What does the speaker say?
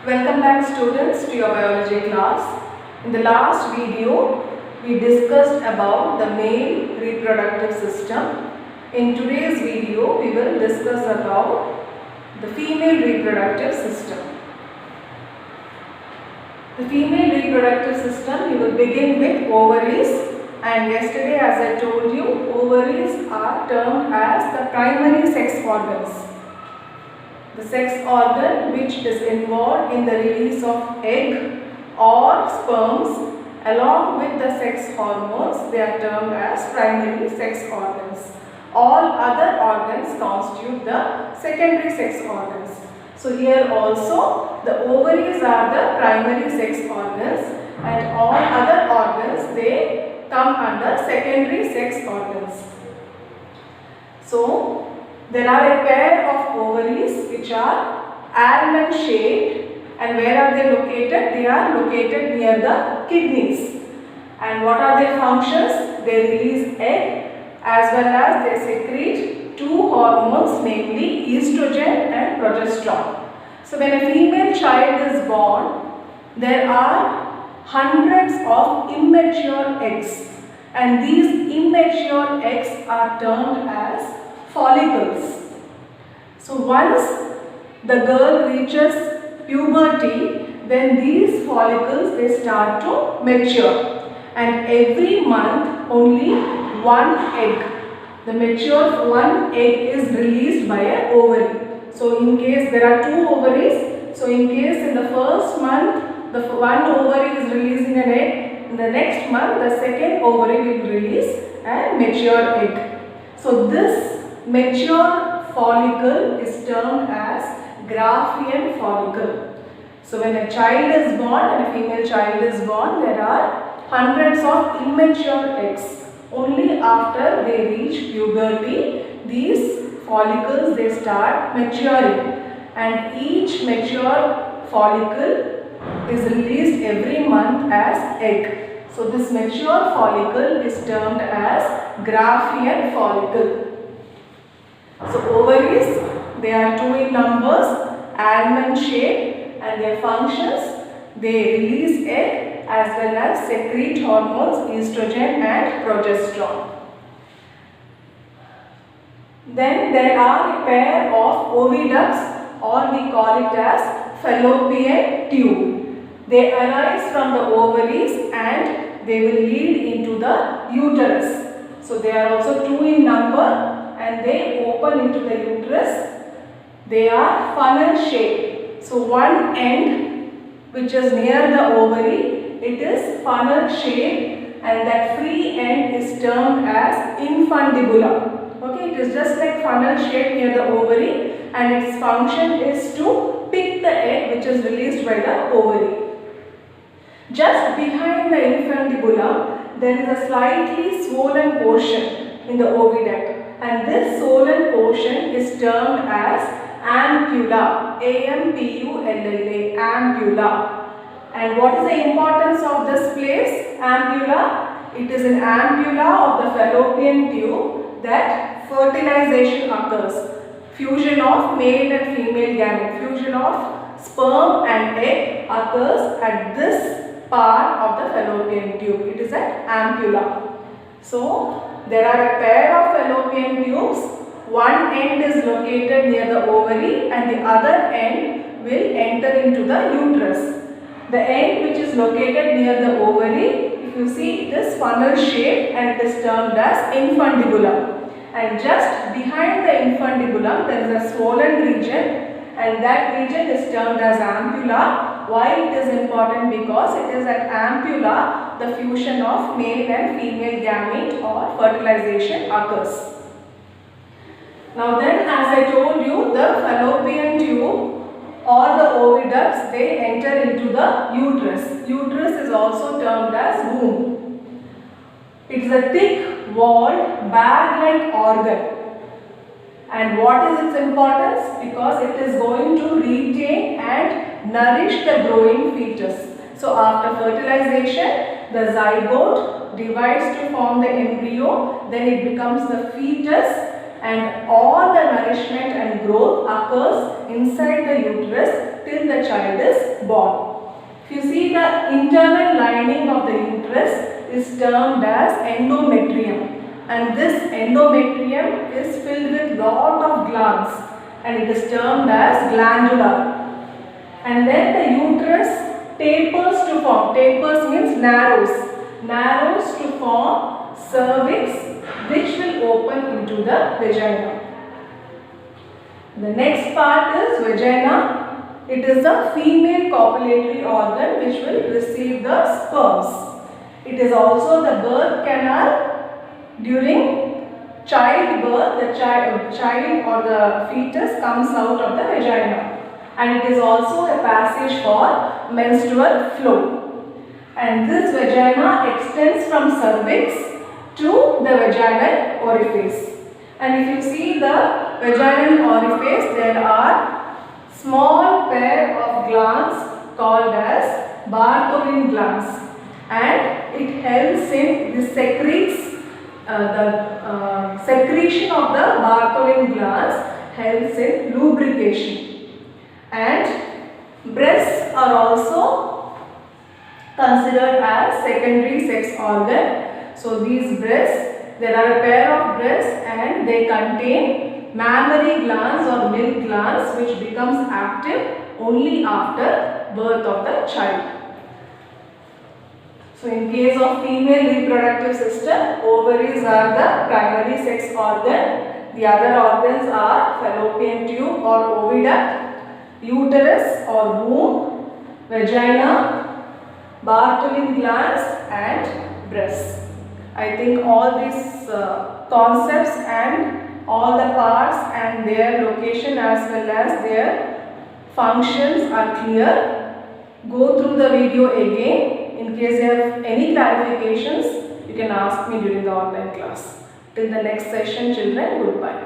Welcome back students to your biology class. In the last video, we discussed about the male reproductive system. In today's video, we will discuss about the female reproductive system. The female reproductive system, we will begin with ovaries, and yesterday as I told you, ovaries are termed as the primary sex organs. The sex organ which is involved in the release of egg or sperms along with the sex hormones, they are termed as primary sex organs. All other organs constitute the secondary sex organs. So here also the ovaries are the primary sex organs and all other organs they come under secondary sex organs. So there are a pair of ovaries which are almond shaped, and where are they located? They are located near the kidneys. And what are their functions? They release egg as well as they secrete two hormones, namely estrogen and progesterone. So when a female child is born, there are hundreds of immature eggs, and these immature eggs are termed as follicles. So once the girl reaches puberty, then these follicles they start to mature, and every month only one egg, the mature one egg is released by an ovary. So in case there are two ovaries, so in case in the first month the one ovary is releasing an egg, in the next month the second ovary will release a mature egg. So this mature follicle is termed as Graafian follicle. So when a child is born and a female child is born, there are hundreds of immature eggs. Only after they reach puberty, these follicles they start maturing, and each mature follicle is released every month as egg. So this mature follicle is termed as Graafian follicle. So ovaries, they are two in numbers, almond shaped, and their functions, they release egg as well as secrete hormones estrogen and progesterone. Then there are a pair of oviducts, or we call it as fallopian tube. They arise from the ovaries and they will lead into the uterus. So they are also two in number, and they open into the uterus. They are funnel shaped. So one end which is near the ovary, it is funnel shaped, and that free end is termed as infundibula. Okay, it is just like funnel shaped near the ovary, and its function is to pick the egg which is released by the ovary. Just behind the infundibula, there is a slightly swollen portion in the oviduct. And this swollen portion is termed as ampulla, A-M-P-U-L-L-A, ampulla. And what is the importance of this place, ampulla? It is an ampulla of the fallopian tube that fertilization occurs. Fusion of male and female gamete, fusion of sperm and egg occurs at this part of the fallopian tube. It is an ampulla. So there are a pair of fallopian tubes. One end is located near the ovary and the other end will enter into the uterus. The end which is located near the ovary, if you see, it is funnel shaped and it is termed as infundibulum. And just behind the infundibulum there is a swollen region, and that region is termed as ampulla. Why it is important? Because it is at ampulla the fusion of male and female gamete or fertilization occurs. Now then, as I told you, the fallopian tube or the oviducts, they enter into the uterus. Uterus is also termed as womb. It is a thick walled bag-like organ. And what is its importance? Because it is going to retain and nourish the growing fetus. So after fertilization, the zygote divides to form the embryo, then it becomes the fetus, and all the nourishment and growth occurs inside the uterus till the child is born. If you see, the internal lining of the uterus is termed as endometrium, and this endometrium is filled with lot of glands and it is termed as glandular. And then the uterus tapers to form, tapers means narrows to form cervix, which will open into the vagina. The next part is vagina. It is a female copulatory organ which will receive the sperms. It is also the birth canal. During childbirth, the child or the fetus comes out of the vagina. And it is also a passage for menstrual flow. And this vagina extends from cervix to the vaginal orifice. And if you see the vaginal orifice, there are small pair of glands called as Bartholin glands, and it helps in the secretion of the Bartholin glands helps in lubrication. And breasts are also considered as secondary sex organ. So these breasts, there are a pair of breasts and they contain mammary glands or milk glands which becomes active only after birth of the child. So in case of female reproductive system, ovaries are the primary sex organ. The other organs are fallopian tube or oviduct, uterus or womb, vagina, Bartholin glands and breasts. I think all these concepts and all the parts and their location as well as their functions are clear. Go through the video again. In case you have any clarifications, you can ask me during the online class. Till the next session, children, goodbye.